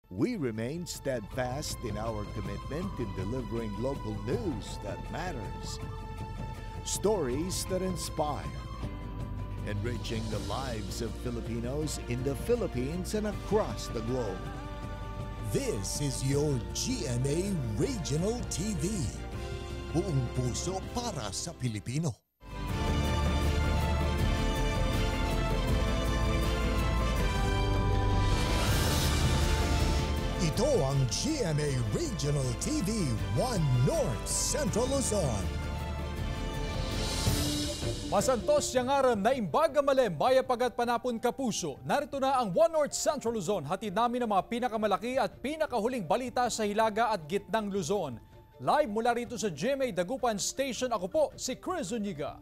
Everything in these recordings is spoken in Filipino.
We remain steadfast in our commitment in delivering local news that matters. Stories that inspire. Enriching the lives of Filipinos in the Philippines and across the globe. This is your GMA Regional TV. Buong puso para sa Pilipino. Ito ang GMA Regional TV 1 North Central Luzon. Masantos yang aram na imbaga malem, baya pagat panapon kapuso. Narito na ang One North Central Luzon. Hatid namin ang mga pinakamalaki at pinakahuling balita sa Hilaga at Gitnang Luzon. Live mula rito sa GMA Dagupan Station, ako po si Chris Zuniga.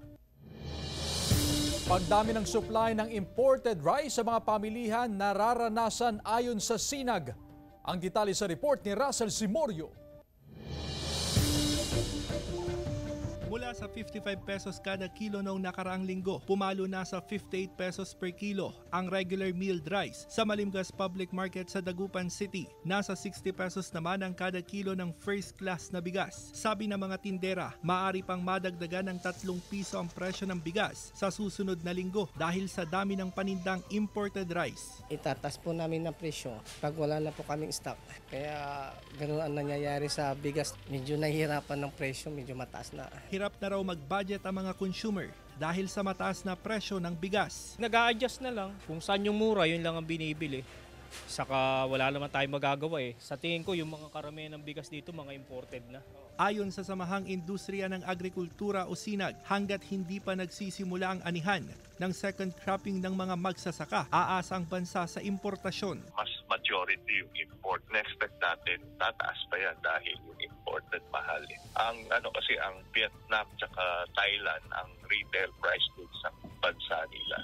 Pagdami ng supply ng imported rice sa mga pamilihan nararanasan ayon sa Sinag. Ang detalye sa report ni Russell Simorio. Mula sa 55 pesos kada kilo noong nakaraang linggo, pumalo na sa 58 pesos per kilo ang regular milled rice sa Malimgas Public Market sa Dagupan City. Nasa 60 pesos naman ang kada kilo ng first class na bigas. Sabi ng mga tindera, maaari pang madagdagan ng 3 piso ang presyo ng bigas sa susunod na linggo dahil sa dami ng panindang imported rice. Itatas po namin ng presyo pag wala na po kaming stock. Kaya ganoon ang nangyayari sa bigas. Medyo nahihirapan ng presyo, medyo mataas na. Hirap na raw mag-budget ang mga consumer dahil sa mataas na presyo ng bigas. Nag-a-adjust na lang. Kung saan yung mura, yun lang ang binibili. Saka wala naman tayong magagawa eh. Sa tingin ko, yung mga karamihan ng bigas dito, mga imported na. Ayon sa Samahang Industriya ng Agrikultura o SINAG, hanggat hindi pa nagsisimula ang anihan ng second cropping ng mga magsasaka, aasa ang bansa sa importasyon. Mas majority yung import. Na-expect natin, tataas pa yan dahil yung imported mahal. Ang kasi ang Vietnam tsaka Thailand, ang retail price dun sa bansa nila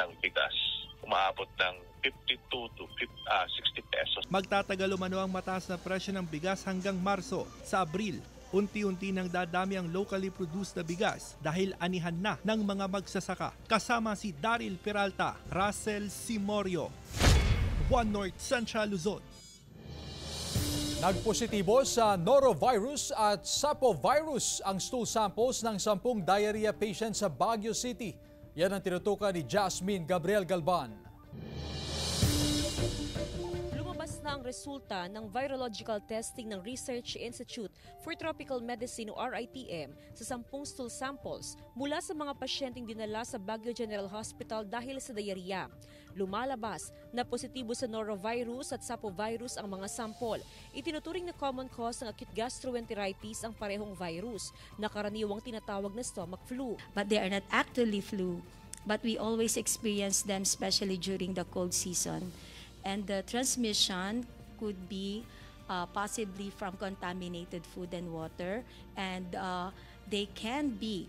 ng bigas, umaabot ng 52 to 60 pesos. Magtatagal umano ang mataas na presyo ng bigas hanggang Marso. Sa Abril, unti-unti nang dadami ang locally produced na bigas dahil anihan na ng mga magsasaka. Kasama si Daryl Peralta, Russell Simorio, One North Central Luzon. Nagpositibo sa norovirus at sapovirus ang stool samples ng 10 diarrhea patients sa Baguio City. Yan ang tinutukan ni Jasmine Gabriel Galban. Na ang resulta ng virological testing ng Research Institute for Tropical Medicine o RITM sa 10 stool samples mula sa mga pasyenteng dinala sa Baguio General Hospital dahil sa diarrhea. Lumalabas na positibo sa norovirus at sapovirus ang mga sample. Itinuturing na common cause ng acute gastroenteritis ang parehong virus na karaniwang tinatawag na stomach flu. But they are not actually flu, but we always experience them especially during the cold season. And the transmission could be possibly from contaminated food and water, and they can be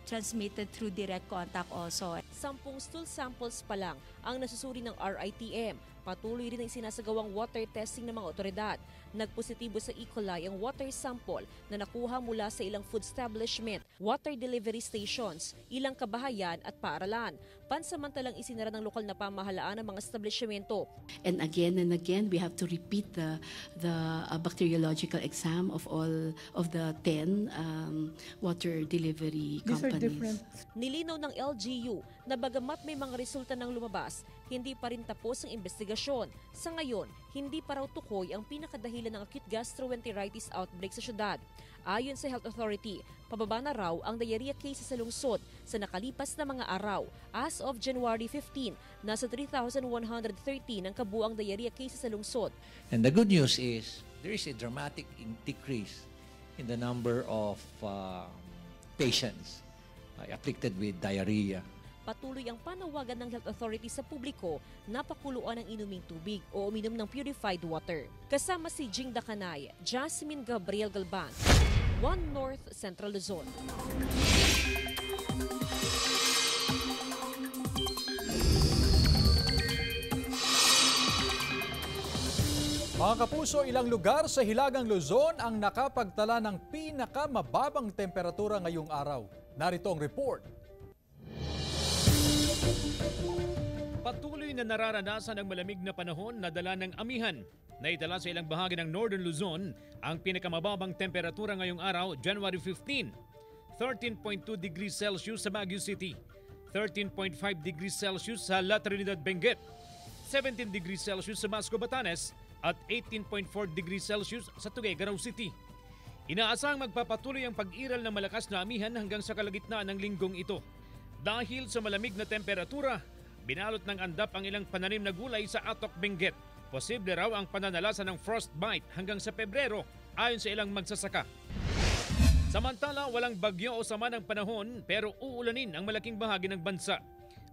transmitted through direct contact also. 10 stool samples pa lang ang nasusuri ng RITM. Patuloy rin ang sinasagawang water testing ng mga otoridad. Nagpositibo sa E. coli ang water sample na nakuha mula sa ilang food establishment, water delivery stations, ilang kabahayan at paaralan. Pansamantalang isinara ng lokal na pamahalaan ang mga establishmento. And again, we have to repeat the bacteriological exam of all of the 10 water delivery companies. These are different. Nilinaw ng LGU na bagamat may mga resulta ng lumabas, hindi pa rin tapos ang investigasyon. Sa ngayon, hindi pa raw tukoy ang pinakadahilan ng acute gastroenteritis outbreak sa syudad. Ayon sa Health Authority, pababa na raw ang diarrhea cases sa lungsod sa nakalipas na mga araw. As of January 15, nasa 3,113 ang kabuang diarrhea cases sa lungsod. And the good news is there is a dramatic decrease in the number of patients afflicted with diarrhea. Patuloy ang panawagan ng Health Authority sa publiko na pakuluan ng inuming tubig o uminom ng purified water. Kasama si Jing Dakanay, Jasmine Gabriel Galban, One North Central Luzon. Mga kapuso, ilang lugar sa Hilagang Luzon ang nakapagtala ng pinakamababang temperatura ngayong araw. Narito ang report. Patuloy na nararanasan ang malamig na panahon na dala ng amihan. Naitala sa ilang bahagi ng Northern Luzon ang pinakamababang temperatura ngayong araw, January 15. 13.2 degrees Celsius sa Baguio City, 13.5 degrees Celsius sa La Trinidad, Benguet, 17 degrees Celsius sa Masco, Batanes at 18.4 degrees Celsius sa Tuguegarao City. Inaasahang magpapatuloy ang pag-iral ng malakas na amihan hanggang sa kalagitnaan ng linggong ito. Dahil sa malamig na temperatura, binalot ng andap ang ilang pananim na gulay sa Atok, Benguet. Posible raw ang pananalasan ng frostbite hanggang sa Pebrero ayon sa ilang magsasaka. Samantala, walang bagyo o sama ng panahon pero uulanin ang malaking bahagi ng bansa.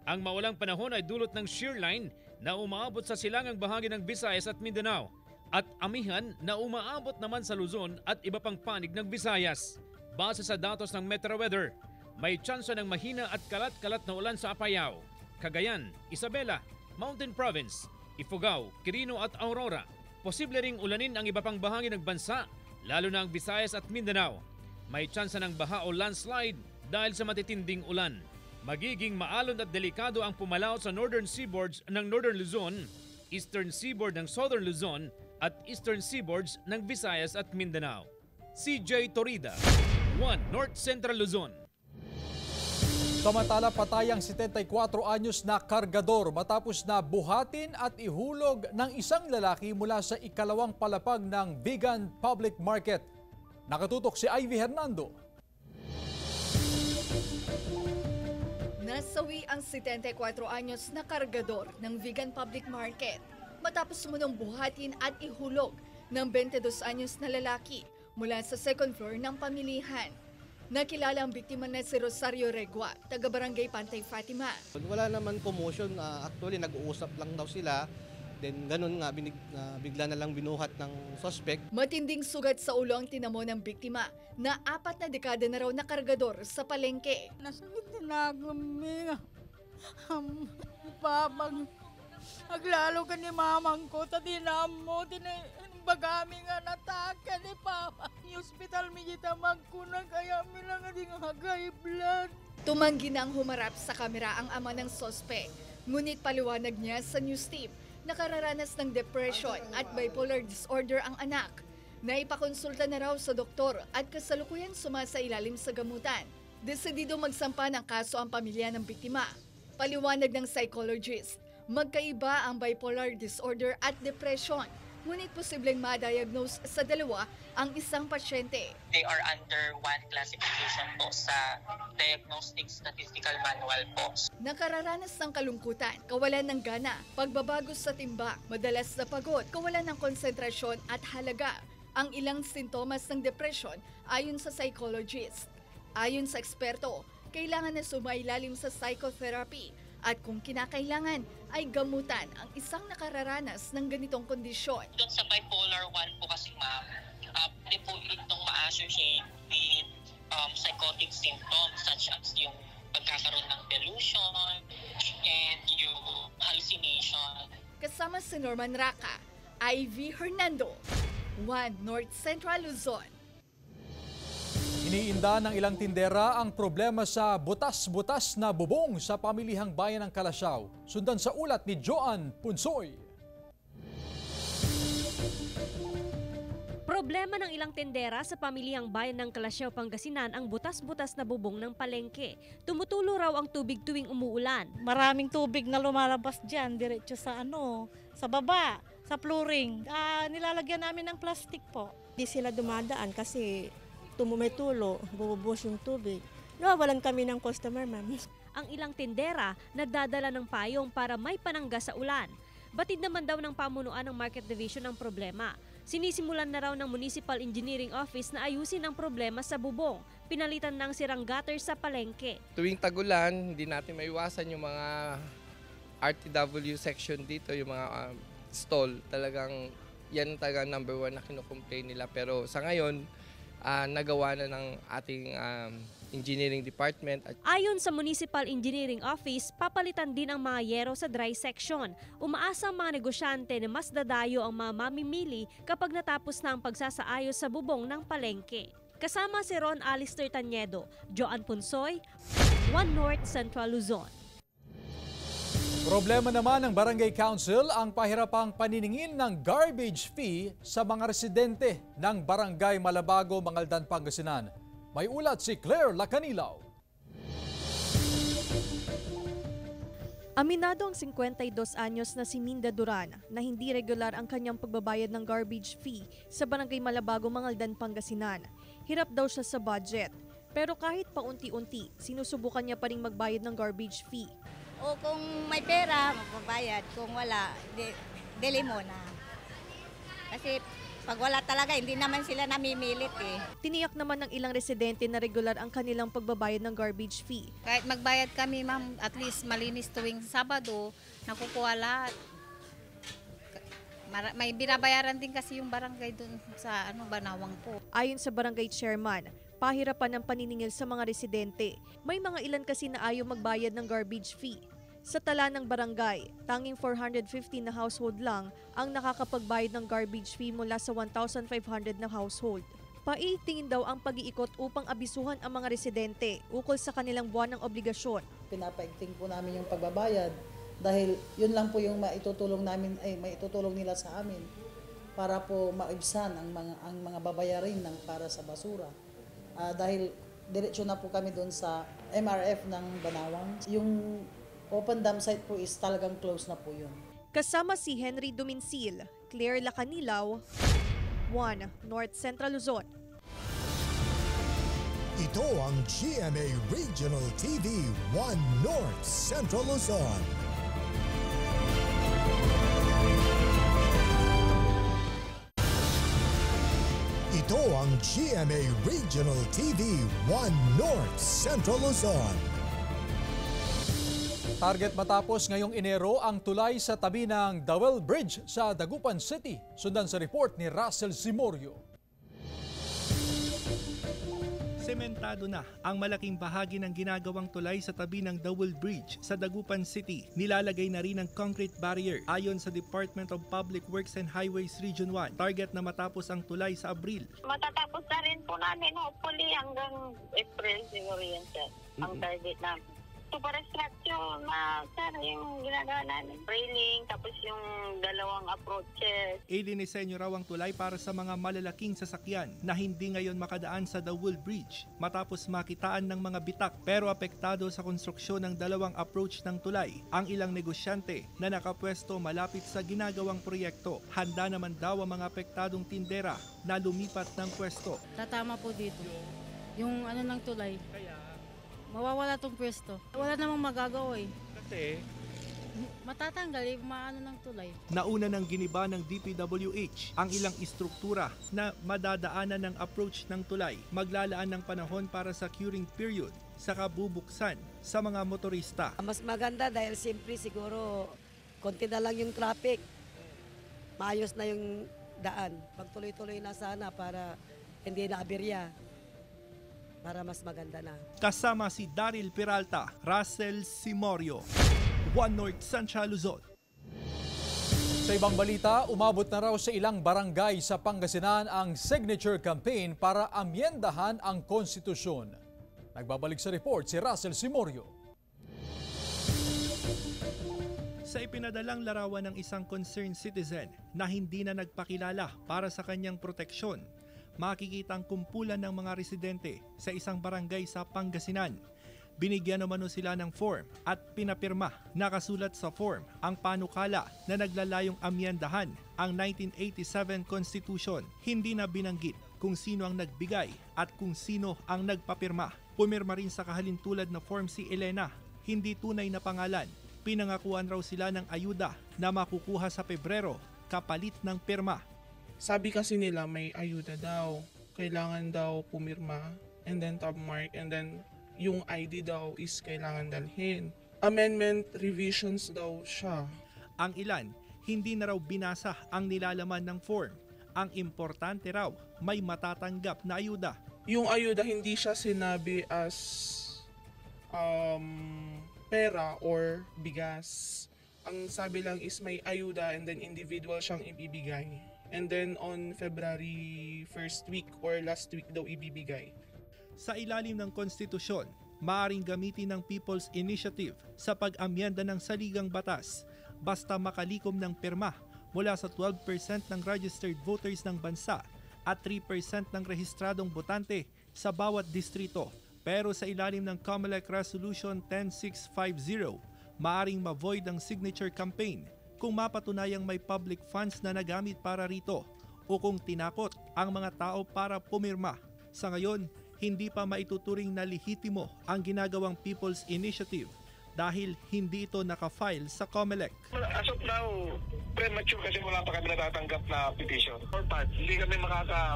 Ang mawalang panahon ay dulot ng shear line na umaabot sa silangang bahagi ng Visayas at Mindanao at amihan na umaabot naman sa Luzon at iba pang panig ng Visayas. Base sa datos ng Metro Weather, may tsansa ng mahina at kalat-kalat na ulan sa Apayao, Cagayan, Isabela, Mountain Province, Ifugao, Quirino at Aurora. Posible ring ulanin ang iba pang bahagi ng bansa, lalo na ang Visayas at Mindanao. May tsansa ng baha o landslide dahil sa matitinding ulan. Magiging maalon at delikado ang pumalaw sa northern seaboards ng Northern Luzon, eastern seaboard ng Southern Luzon at eastern seaboards ng Visayas at Mindanao. CJ Torida, 1 North Central Luzon. Samantala, patay ang 74 anyos na kargador matapos na buhatin at ihulog ng isang lalaki mula sa ikalawang palapag ng Vigan Public Market. Nakatutok si Ivy Hernando. Nasawi ang 74 anyos na kargador ng Vigan Public Market matapos munang buhatin at ihulog ng 22 anyos na lalaki mula sa second floor ng pamilihan. Nakilala ang biktima na si Rosario Regua, taga-barangay Pantay Fatima. Wala naman commotion, actually nag-uusap lang daw sila. Then ganun nga, bigla na lang binuhat ng suspect. Matinding sugat sa ulo ang tinamo ng biktima na 4 na dekada na raw na kargador sa palengke. Nasakit na kami. Babang, aglalo ka ni mamang ko, tinamo, bagami nga nataka ni Papa. Yung hospital mi kita magkunang kaya mi lang nga high blood. Tumanggi na ang humarap sa kamera ang ama ng suspect. Ngunit paliwanag niya sa news team, nakararanas ng depression at bipolar disorder ang anak. Naipakonsulta na raw sa doktor at kasalukuyan sumasailalim sa gamutan. Desidido magsampa ng kaso ang pamilya ng biktima. Paliwanag ng psychologist, magkaiba ang bipolar disorder at depression. Ngunit posibleng ma-diagnose sa dalawa ang isang pasyente. They are under one classification po sa Diagnostic Statistical Manual po. Nakararanas ng kalungkutan, kawalan ng gana, pagbabago sa timbang, madalas na pagod, kawalan ng konsentrasyon at halaga. Ang ilang sintomas ng depression ayon sa psychologist. Ayon sa eksperto, kailangan na sumailalim sa psychotherapy at kung kinakailangan ay gamutan ang isang nakararanas ng ganitong kondisyon. Doon sa bipolar 1 po kasi ma'am, pwede po itong ma-associate with psychotic symptoms such as yung pagkakaroon ng delusion and yung hallucination. Kasama si Norman Raca, Ivy Hernando, 1 North Central Luzon. Iniinda ng ilang tindera ang problema sa butas-butas na bubong sa pamilihang bayan ng Kalasyaw. Sundan sa ulat ni Joan Punsoy. Problema ng ilang tendera sa pamilihang bayan ng Kalasyaw, Pangasinan ang butas-butas na bubong ng palengke. Tumutulo raw ang tubig tuwing umuulan. Maraming tubig na lumalabas dyan, diretso sa sa baba, sa flooring. Nilalagyan namin ng plastic po. Di sila dumadaan kasi may tulo, bububos yung tubig. Nawawalan kami ng customer, ma'am. Ang ilang tindera nagdadala ng payong para may panangga sa ulan. Batid naman daw ng pamunuan ng Market Division ang problema. Sinisimulan na raw ng Municipal Engineering Office na ayusin ang problema sa bubong. Pinalitan ng sirang gutter sa palengke. Tuwing tagulan, hindi natin maiwasan yung mga RTW section dito, yung mga stall. Talagang yan talagang number 1 na kinukomplain nila. Pero sa ngayon, nagawa na ng ating engineering department. Ayon sa Municipal Engineering Office, papalitan din ang mga yero sa dry section. Umaasa ang mga negosyante na mas dadayo ang mga mamimili kapag natapos na ang pagsasaayos sa bubong ng palengke. Kasama si Ron Alister Tanyedo, Joan Punsoy, 1 North Central Luzon. Problema naman ng Barangay Council ang pahirapang paniningil ng garbage fee sa mga residente ng Barangay Malabago, Mangaldan, Pangasinan. May ulat si Claire Lacanilaw. Aminado ang 52 anyos na si Minda Duran na hindi regular ang kanyang pagbabayad ng garbage fee sa Barangay Malabago, Mangaldan, Pangasinan. Hirap daw siya sa budget. Pero kahit paunti-unti, sinusubukan niya pa ring magbayad ng garbage fee. O kung may pera, magbabayad. Kung wala, dili mo na. Kasi pag wala talaga, hindi naman sila namimilit eh. Tiniyak naman ng ilang residente na regular ang kanilang pagbabayad ng garbage fee. Kahit magbayad kami, ma'am, at least malinis tuwing Sabado, nakukuha lahat. May binabayaran din kasi yung barangay dun sa Banawang po. Ayon sa barangay chairman, pahirapan ng paniningil sa mga residente. May mga ilan kasi na ayaw magbayad ng garbage fee. Sa tala ng barangay, tanging 450 na household lang ang nakakapagbayad ng garbage fee mula sa 1,500 na household. Paitingin daw ang pag-iikot upang abisuhan ang mga residente ukol sa kanilang buwan ng obligasyon. Pinapaigting po namin yung pagbabayad dahil yun lang po yung maitutulong nila sa amin para po maibsan ang mga babayarin ng para sa basura. Dahil diretso na po kami doon sa MRF ng Banawang. Yung open dam site po is talagang close na po yun. Kasama si Henry Duminsil, Claire Lacanilaw, 1 North Central Luzon. Ito ang GMA Regional TV 1 North Central Luzon. Ito ang GMA Regional TV 1 North Central Luzon. Target matapos ngayong Enero ang tulay sa tabi ng Dawel Bridge sa Dagupan City. Sundan sa report ni Russell Simorio. Sementado na ang malaking bahagi ng ginagawang tulay sa tabi ng Dawel Bridge sa Dagupan City. Nilalagay na rin ang concrete barrier ayon sa Department of Public Works and Highways Region 1. Target na matapos ang tulay sa Abril. Matatapos na rin po namin hopefully hanggang April siguro yan sir. Ang target namin. Superstructure na sir yung ginagawa namin. Railing tapos yung dalawang approaches. Idinisenyo raw ang tulay para sa mga malalaking sasakyan na hindi ngayon makadaan sa Dawel Bridge matapos makitaan ng mga bitak pero apektado sa konstruksyon ng dalawang approach ng tulay. Ang ilang negosyante na nakapwesto malapit sa ginagawang proyekto, handa naman daw ang mga apektadong tindera na lumipat ng pwesto. Tatama po dito yung ng tulay. Mawawala tong pwesto. Wala namang magagawa eh. Kasi matatanggal ng tulay. Nauna ng giniba ng DPWH ang ilang istruktura na madadaanan ng approach ng tulay. Maglalaan ng panahon para sa curing period sa kabubuksan sa mga motorista. Mas maganda dahil simple siguro konti na lang yung traffic. Maayos na yung daan. Pagtuloy-tuloy na sana para hindi na aberya. Para mas maganda na. Kasama si Daryl Peralta, Russell Simorio, 1 North Central Luzon. Sa ibang balita, umabot na raw sa ilang barangay sa Pangasinan ang signature campaign para amyendahan ang konstitusyon. Nagbabalik sa report si Russell Simorio. Sa ipinadalang larawan ng isang concerned citizen na hindi na nagpakilala para sa kanyang proteksyon, makikita ang kumpulan ng mga residente sa isang barangay sa Pangasinan. Binigyan naman sila ng form at pinapirma. Nakasulat sa form ang panukala na naglalayong amyendahan ang 1987 Constitution. Hindi na binanggit kung sino ang nagbigay at kung sino ang nagpapirma. Pumirma rin sa kahalintulad na form si Elena. Hindi tunay na pangalan. Pinangakuan raw sila ng ayuda na makukuha sa Pebrero kapalit ng pirma. Sabi kasi nila may ayuda daw. Kailangan daw pumirma and then top mark and then yung ID daw is kailangan dalhin. Amendment revisions daw siya. Ang ilan, hindi na raw binasa ang nilalaman ng form. Ang importante raw, may matatanggap na ayuda. Yung ayuda hindi siya sinabi as pera or bigas. Ang sabi lang is may ayuda and then individual siyang ibibigay. And then on February 1st week or last week daw ibibigay. Sa ilalim ng konstitusyon, Maaaring gamitin ng People's Initiative sa pag-amyenda ng saligang batas basta makalikom ng pirma mula sa 12% ng registered voters ng bansa at 3% ng rehistradong botante sa bawat distrito. Pero sa ilalim ng COMELEC Resolution 10650, maaaring ma-void ang signature campaign kung mapatunayang may public funds na nagamit para rito o kung tinakot ang mga tao para pumirma. Sa ngayon, hindi pa maituturing na lehitimo ang ginagawang People's Initiative dahil hindi ito nakafile sa COMELEC. As of now, premature kasi wala pa kami natatanggap na petition. Hindi kami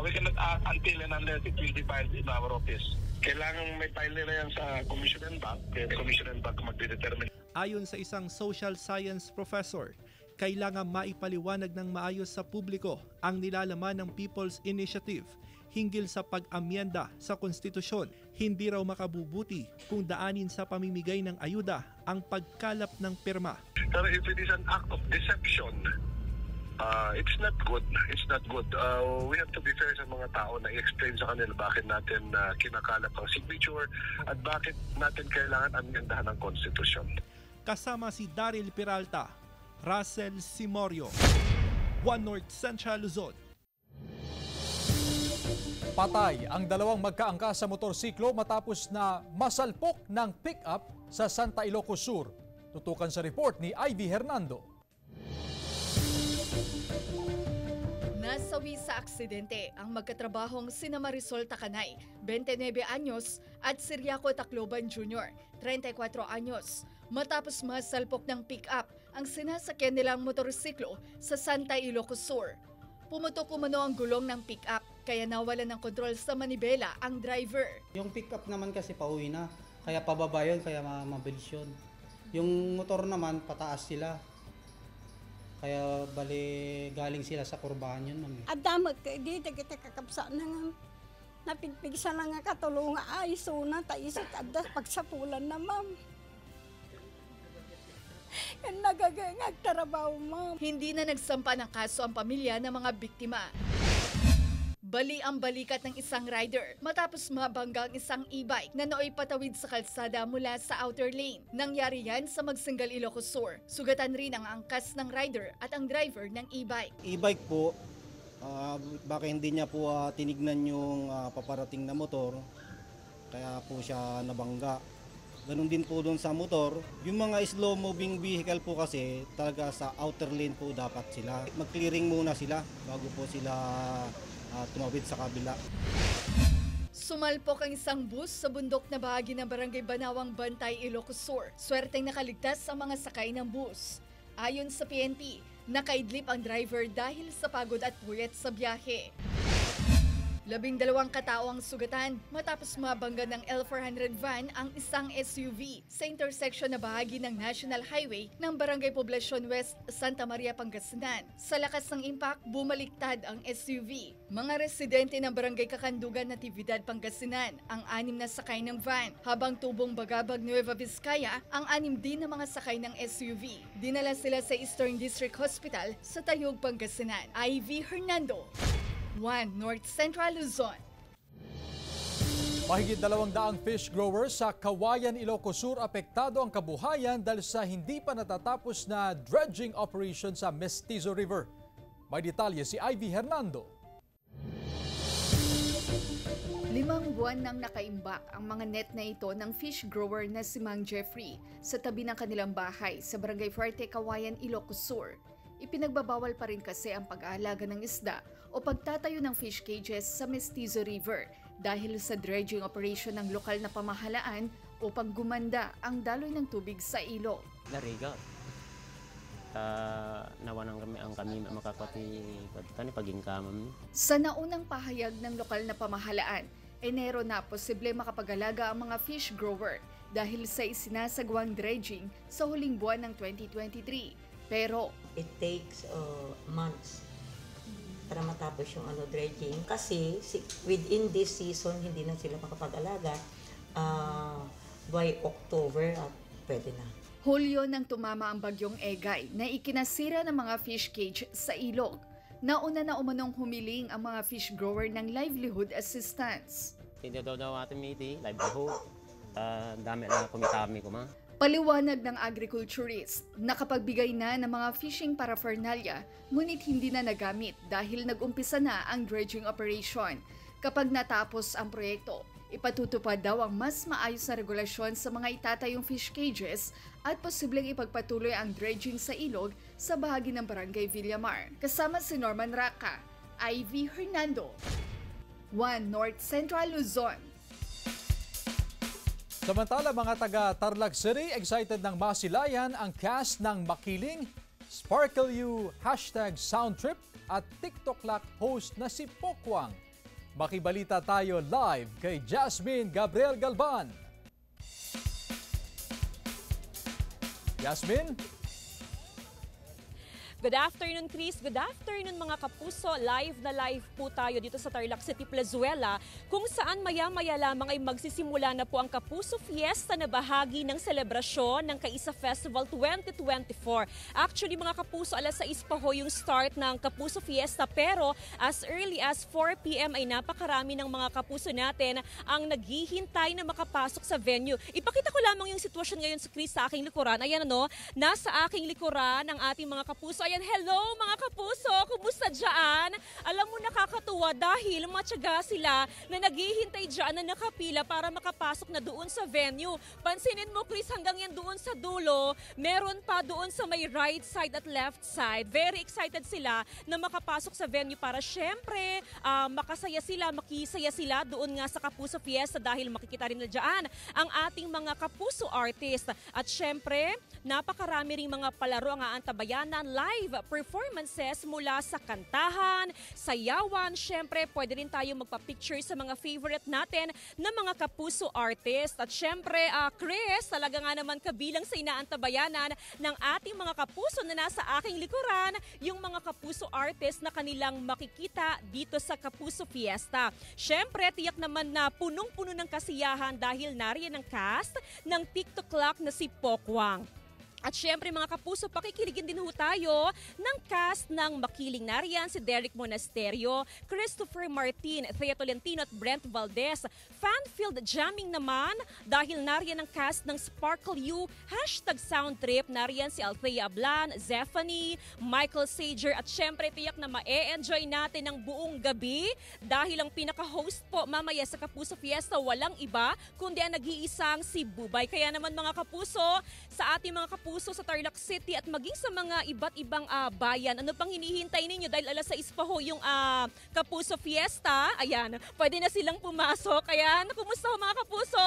we cannot act until and unless it will be filed in our office. Kailangan may file nila yan sa Commission and Bank, kaya Commission and Bank magdedetermine. Ayon sa isang social science professor, kailangan maipaliwanag ng maayos sa publiko ang nilalaman ng People's Initiative hinggil sa pag-amyenda sa konstitusyon. Hindi raw makabubuti kung daanin sa pamimigay ng ayuda ang pagkalap ng pirma. Pero if it is an act of deception, it's not good. It's not good. We have to be fair sa mga tao na i-explain sa kanila bakit natin kinakalap ang signature at bakit natin kailangan amyendahan ng konstitusyon. Kasama si Daryl Peralta, Russell Simorio, One North Central Luzon. Patay ang dalawang magkaangkas sa motorsiklo matapos na masalpok ng pick-up sa Santa Ilocos Sur. Tutukan sa report ni Ivy Hernando. Nasawi sa aksidente ang magkatrabahong sina Marisol Takanay, 29 anyos, at Siriaco Tacloban Jr., 34 anyos, matapos masalpok ng pick-up ang sinasakyan nilang motorsiklo sa Santa Ilocos Sur. Pumutok umano ang gulong ng pick-up kaya nawalan ng kontrol sa manibela ang driver. Yung pick-up naman kasi pauwi na, kaya pababa yun, kaya mabilis yun. Yung motor naman, pataas sila. Kaya bali galing sila sa kurbahan yun, ma'am. Adamag dito kita kakapsa na nga. Napigpigsa na nga katulunga ay suna taisot adda pagsapulan na, ma'am. Yan nagagangag trabaho, ma'am. Hindi na nagsampa ng kaso ang pamilya ng mga biktima. Bali ang balikat ng isang rider matapos mabangga ang isang e-bike na nooy patawid sa kalsada mula sa outer lane. Nangyari yan sa Magsingal, Ilocos Sur. Sugatan rin ang angkas ng rider at ang driver ng e-bike. E-bike po, baka hindi niya po tinignan yung paparating na motor, kaya po siya nabangga. Ganun din po doon sa motor. Yung mga slow-moving vehicle po kasi talaga sa outer lane po dapat sila. Mag-clearing muna sila bago po sila tumawid sa kabila. Sumalpok ang isang bus sa bundok na bahagi ng Barangay Banawang, Bantay, Ilocos Sur. Swerteng nakaligtas ang mga sakay ng bus. Ayon sa PNP, nakaidlip ang driver dahil sa pagod at puyat sa biyahe. 12 katao ang sugatan matapos mabangga ng L400 van ang isang SUV sa intersection na bahagi ng National Highway ng Barangay Poblacion West, Santa Maria, Pangasinan. Sa lakas ng impact, bumaliktad ang SUV. Mga residente ng Barangay Kakandugan, Natividad, Pangasinan ang 6 na sakay ng van, habang Tubong Bagabag, Nueva Vizcaya ang 6 din na mga sakay ng SUV. Dinala sila sa Eastern District Hospital sa Tayug, Pangasinan. Ivy Hernando, One North Central Luzon. Mahigit 200 fish growers sa Kawayan, Ilocos Sur apektado ang kabuhayan dahil sa hindi pa natatapos na dredging operation sa Mestizo River. May detalye si Ivy Hernando. 5 buwan nang nakaimbak ang mga net na ito ng fish grower na si Mang Jeffrey sa tabi ng kanilang bahay sa Barangay Fuerte, Kawayan, Ilocos Sur. Ipinagbabawal pa rin kasi ang pag-aalaga ng isda o pagtatayo ng fish cages sa Mestizo River dahil sa dredging operation ng lokal na pamahalaan upang gumanda ang daloy ng tubig sa ilog. Nariga. Nawanan kami ang kami makakati paging kamam. Sa naunang pahayag ng lokal na pamahalaan, Enero na posible makapag-alaga ang mga fish grower dahil sa isinasagawang dredging sa huling buwan ng 2023. Pero it takes months para matapos yung dredging kasi within this season hindi na sila makapag-alaga. By October pwede na. Hulyo nang tumama ang bagyong Egay na ikinasira ng mga fish cage sa ilog. Nauna na umanong humiling ang mga fish grower ng livelihood assistance. Hindi daw natin livelihood. dami na kumitami ko ma. Paliwanag ng agriculturist, nakapagbigay na ng mga fishing paraphernalia ngunit hindi na nagamit dahil nag-umpisa na ang dredging operation. Kapag natapos ang proyekto, ipatutupad daw ang mas maayos na regulasyon sa mga itatayong fish cages at posibleng ipagpatuloy ang dredging sa ilog sa bahagi ng Barangay Villamar. Kasama si Norman Raca, Ivy Hernando, 1 North Central Luzon. Samantala, mga taga Tarlac City, excited ng masilayan ang cast ng Makiling, Sparkle You, #Soundtrip at TikTok Lock host na si Pokwang. Makibalita tayo live kay Jasmine Gabriel Galban. Jasmine? Good afternoon, Chris. Good afternoon, mga kapuso. Live na live po tayo dito sa Tarlac City, Plazuela, kung saan maya-maya lamang ay magsisimula na po ang Kapuso Fiesta na bahagi ng selebrasyon ng Kaisa Festival 2024. Actually, mga kapuso, alas 6 pa ho yung start ng Kapuso Fiesta, pero as early as 4 p.m. ay napakarami ng mga kapuso natin ang naghihintay na makapasok sa venue. Ipakita ko lamang yung sitwasyon ngayon, Chris, sa aking likuran. Ayan, nasa aking likuran ang ating mga kapuso. Ayan, hello mga kapuso, kumusta dyan? Alam mo, nakakatuwa dahil matyaga sila na naghihintay dyan na nakapila para makapasok na doon sa venue. Pansinin mo, Chris, hanggang yan doon sa dulo, meron pa doon sa may right side at left side. Very excited sila na makapasok sa venue para syempre makasaya sila, makisaya sila doon nga sa Kapuso Fiesta dahil makikita rin na dyan ang ating mga kapuso artist. At syempre, napakarami ring mga palaro ang aantabayanan, live performances mula sa kantahan, sayawan. Syempre, pwede rin tayo magpa-picture sa mga favorite natin na mga kapuso artist. At syempre, Chris, talaga nga naman kabilang sa inaantabayanan ng ating mga kapuso na nasa aking likuran, yung mga kapuso artist na kanilang makikita dito sa Kapuso Fiesta. Syempre, tiyak naman na punong-puno ng kasiyahan dahil nariyan ang cast ng TikTok Lock na si Pokwang. At syempre mga kapuso, pakikiligin din ho tayo ng cast ng Makiling. Nariyan si Derek Monasterio, Christopher Martin, Thea Tolentino at Brent Valdez. Fan-filled jamming naman dahil nariyan ang cast ng Sparkle You, #Soundtrip. Nariyan si Althea Ablan, Zephanie, Michael Sager at syempre tiyak na ma-enjoy natin ang buong gabi dahil ang pinaka-host po mamaya sa Kapuso Fiesta walang iba kundi ang nag-iisang si Bubay. Kaya naman mga kapuso, sa ating mga kapuso sa Tarlac City at maging sa mga iba't ibang bayan. Ano pang hinihintay ninyo dahil alas 6 pa ho yung Kapuso Fiesta. Ayan, pwede na silang pumasok. Ayan, kumusta ho mga kapuso?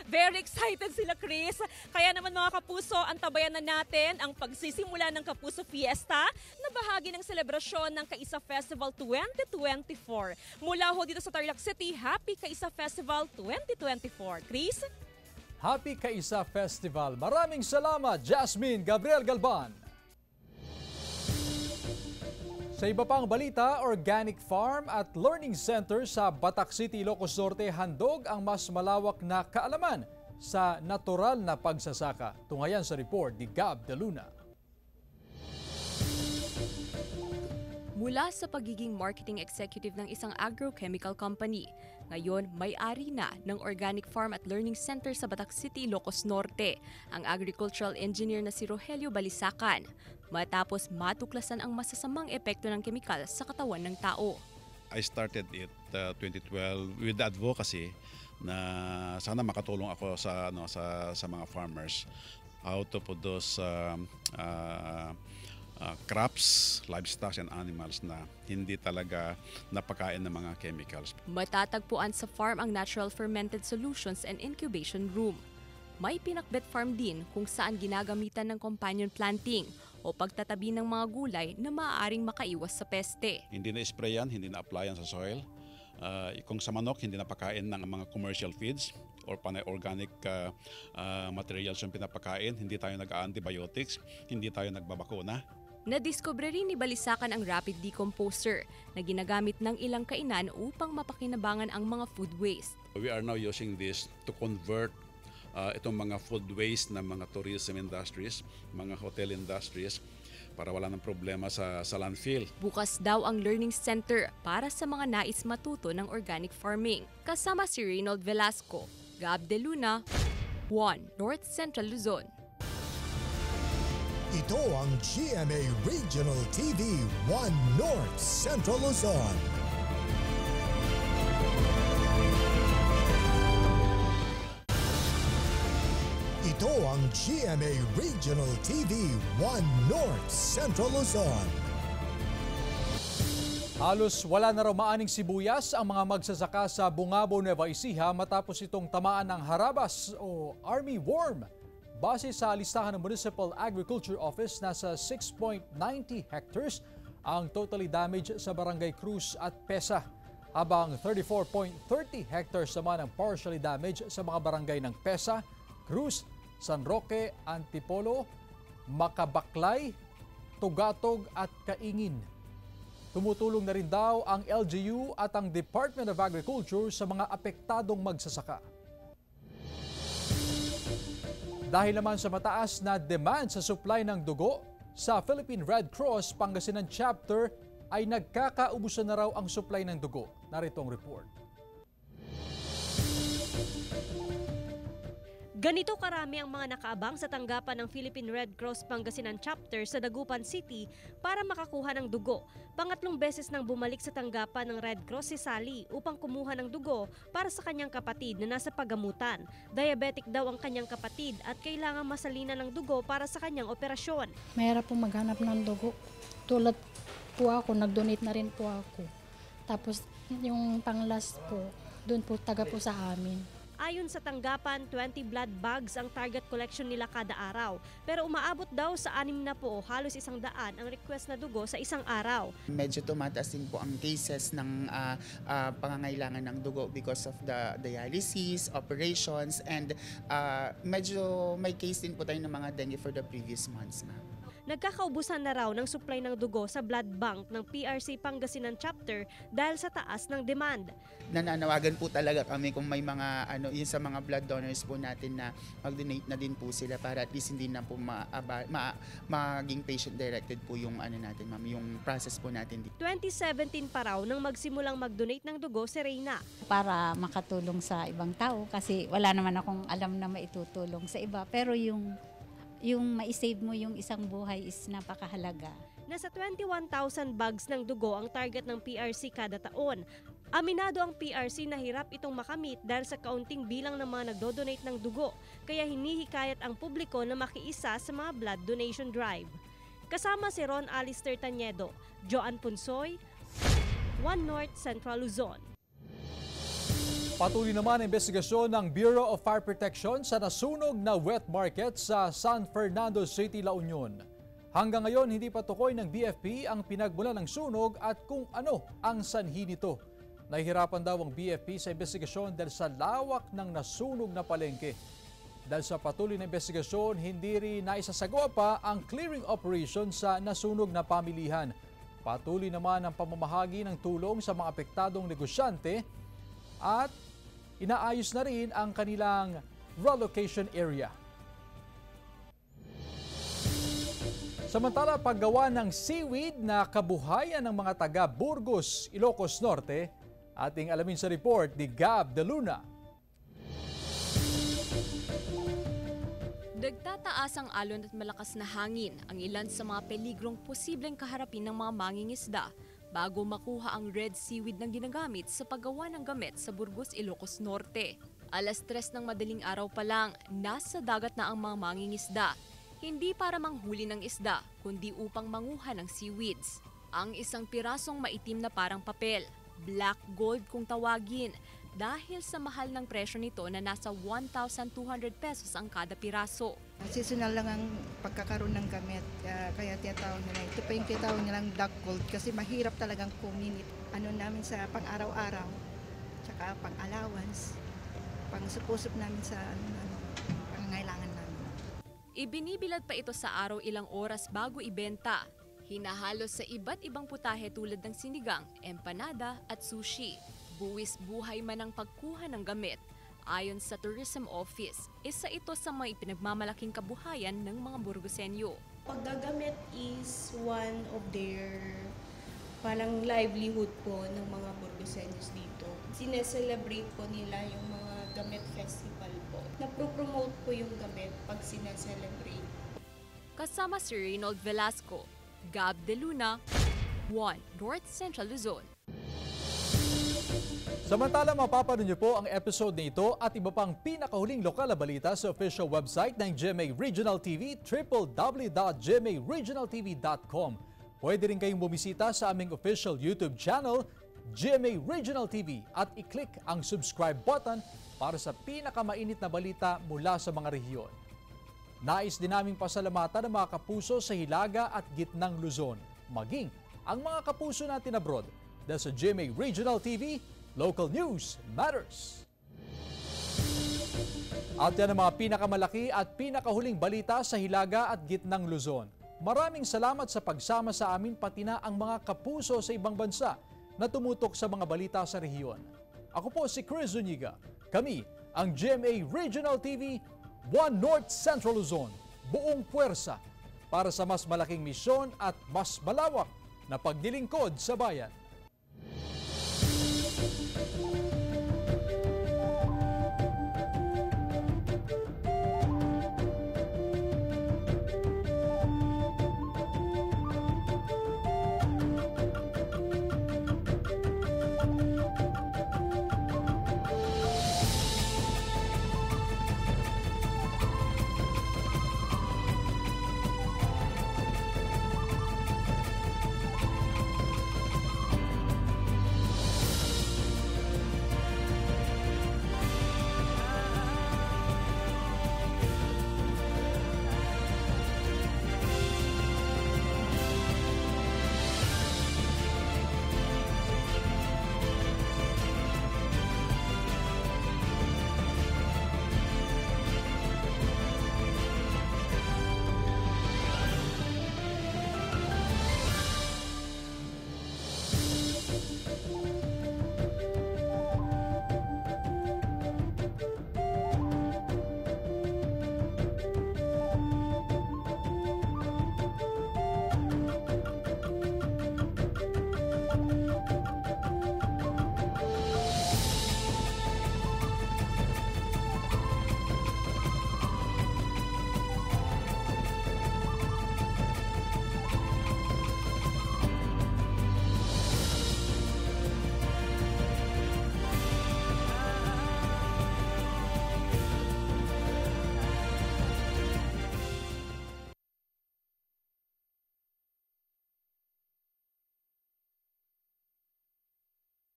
Very excited sila, Chris. Kaya naman mga kapuso, antabayan na natin ang pagsisimula ng Kapuso Fiesta na bahagi ng selebrasyon ng Kaisa Festival 2024. Mula ho dito sa Tarlac City, Happy Kaisa Festival 2024. Chris? Happy Kaisa Festival. Maraming salamat, Jasmine Gabriel Galban. Sa iba pang balita, Organic Farm at Learning Center sa Batac City, Ilocos Norte handog ang mas malawak na kaalaman sa natural na pagsasaka. Tungayan sa report ni Gab De Luna. Mula sa pagiging marketing executive ng isang agrochemical company, ngayon may-ari na ng Organic Farm at Learning Center sa Batac City, Ilocos Norte, ang agricultural engineer na si Rogelio Balisacan, matapos matuklasan ang masasamang epekto ng kemikal sa katawan ng tao. I started it 2012 with advocacy na sana makatulong ako sa mga farmers how to produce crops, livestock and animals na hindi talaga napakain ng mga chemicals. Matatagpuan sa farm ang natural fermented solutions and incubation room. May pinakbet farm din kung saan ginagamitan ng companion planting o pagtatabi ng mga gulay na maaaring makaiwas sa peste. Hindi na sprayan, hindi na applyan sa soil. Kung sa manok, hindi na pakain ng mga commercial feeds or organic materials yung pinapakain. Hindi tayo nag-antibiotics, hindi tayo nagbabakuna. Nadiskubre rin ni Balisacan ang rapid decomposer na ginagamit ng ilang kainan upang mapakinabangan ang mga food waste. We are now using this to convert itong mga food waste ng mga tourism industries, mga hotel industries, para wala ng problema sa landfill. Bukas daw ang Learning Center para sa mga nais matuto ng organic farming. Kasama si Reynold Velasco, Gab De Luna, 1 North Central Luzon. Ito ang GMA Regional TV 1 North Central Luzon. Ito ang GMA Regional TV 1 North Central Luzon. Halos wala na raw maaning sibuyas ang mga magsasaka sa Bungabo, Nueva Ecija matapos itong tamaan ng harabas o army worm. Base sa listahan ng Municipal Agriculture Office, nasa 6.90 hectares ang totally damaged sa Barangay Cruz at Pesa, habang 34.30 hectares naman ang partially damaged sa mga barangay ng Pesa, Cruz, San Roque, Antipolo, Makabaklay, Tugatog at Kaingin. Tumutulong na rin daw ang LGU at ang Department of Agriculture sa mga apektadong magsasaka. Dahil naman sa mataas na demand sa supply ng dugo, sa Philippine Red Cross Pangasinan Chapter ay nagkakaubusan na raw ang supply ng dugo. Narito ang report. Ganito karami ang mga nakaabang sa tanggapan ng Philippine Red Cross Pangasinan Chapter sa Dagupan City para makakuha ng dugo. Pangatlong beses nang bumalik sa tanggapan ng Red Cross si Sally upang kumuha ng dugo para sa kanyang kapatid na nasa pagamutan. Diabetic daw ang kanyang kapatid at kailangang masalina ng dugo para sa kanyang operasyon. Mahirap po maghanap ng dugo. Tulad po ako, nag-donate na rin po ako. Tapos yung pang-last po, doon po taga po sa amin. Ayon sa tanggapan, 20 blood bags ang target collection nila kada araw. Pero umaabot daw sa 6 na po, halos 100 ang request na dugo sa isang araw. Medyo tumataas din po ang cases ng pangangailangan ng dugo because of the dialysis, operations, and medyo may case din po tayo ng mga dengue for the previous months, ma'am. Nagkakaubusan na raw ng supply ng dugo sa blood bank ng PRC Pangasinan Chapter dahil sa taas ng demand. Nananawagan po talaga kami kung may mga yun sa mga blood donors po natin na mag-donate na din po sila para at least hindi na po maging patient-directed po yung natin, ma'am, yung process po natin. 2017 pa raw nang magsimulang mag-donate ng dugo si Reyna. Para makatulong sa ibang tao kasi wala naman akong alam na maitutulong sa iba, pero yung ma-save mo yung isang buhay is napakahalaga. Nasa 21,000 bags ng dugo ang target ng PRC kada taon. Aminado ang PRC na hirap itong makamit dahil sa kaunting bilang ng mga nagdo-donate ng dugo, kaya hinihikayat ang publiko na makiisa sa mga blood donation drive. Kasama si Ron Alister Tañedo, Joan Punsoy, 1 North Central Luzon. Patuloy naman ang investigasyon ng Bureau of Fire Protection sa nasunog na wet market sa San Fernando City, La Union. Hanggang ngayon, hindi pa tukoy ng BFP ang pinagmulan ng sunog at kung ano ang sanhi nito. Nahihirapan daw ang BFP sa investigasyon dahil sa lawak ng nasunog na palengke. Dahil sa patuloy na investigasyon, hindi rin naisasagawa pa ang clearing operation sa nasunog na pamilihan. Patuloy naman ang pamamahagi ng tulong sa mga apektadong negosyante at inaayos na rin ang kanilang relocation area. Samantala, paggawa ng seaweed na kabuhayan ng mga taga Burgos, Ilocos Norte, ating alamin sa report ni Gab De Luna. Nagtataas ang alon at malakas na hangin ang ilan sa mga peligrong posibleng kaharapin ng mga mangingisda bago makuha ang red seaweed na ginagamit sa paggawa ng gamit sa Burgos, Ilocos Norte. Alas 3 ng madaling araw pa lang, nasa dagat na ang mga mangingisda. Hindi para manghuli ng isda, kundi upang manguha ng seaweeds. Ang isang pirasong maitim na parang papel, black gold kung tawagin, dahil sa mahal ng presyo nito na nasa 1,200 pesos ang kada piraso. Seasonal lang ang pagkakaroon ng gamit, kaya tiyatawag nila. Ito pa yung tiyatawag nilang black gold kasi mahirap talagang kunin namin sa pang-araw-araw, tsaka pang-allowance, pang-supusup namin sa pangangailangan namin. Ibinibilad pa ito sa araw ilang oras bago ibenta. Hinahalos sa iba't ibang putahe tulad ng sinigang, empanada at sushi. Buwis buhay man ang pagkuha ng gamit. Ayon sa Tourism Office, isa ito sa mga ipinagmamalaking kabuhayan ng mga Burgosenyo. Paggagamit is one of their parang livelihood po ng mga Burgosenyos dito. Sineselebrate po nila yung mga Gamit Festival po. Napropromote po yung gamit pag sineselebrate. Kasama si Reynold Velasco, Gab De Luna, 1 North Central Luzon. Samantala, mapapanood niyo po ang episode na ito at iba pang pinakahuling lokal na balita sa official website ng GMA Regional TV, www.gmaregionaltv.com. Pwede rin kayong bumisita sa aming official YouTube channel, GMA Regional TV, at i-click ang subscribe button para sa pinakamainit na balita mula sa mga rehiyon. Nais din naming pasalamatan ang mga kapuso sa Hilaga at Gitnang Luzon, maging ang mga kapuso natin abroad. Dahil sa GMA Regional TV, Local News Matters. At yan ang mga pinakamalaki at pinakahuling balita sa Hilaga at Gitnang Luzon. Maraming salamat sa pagsama sa amin, pati na ang mga kapuso sa ibang bansa na tumutok sa mga balita sa rehiyon. Ako po si Chris Zuniga. Kami ang GMA Regional TV, 1 North Central Luzon. Buong puwersa para sa mas malaking misyon at mas malawak na paglilingkod sa bayan.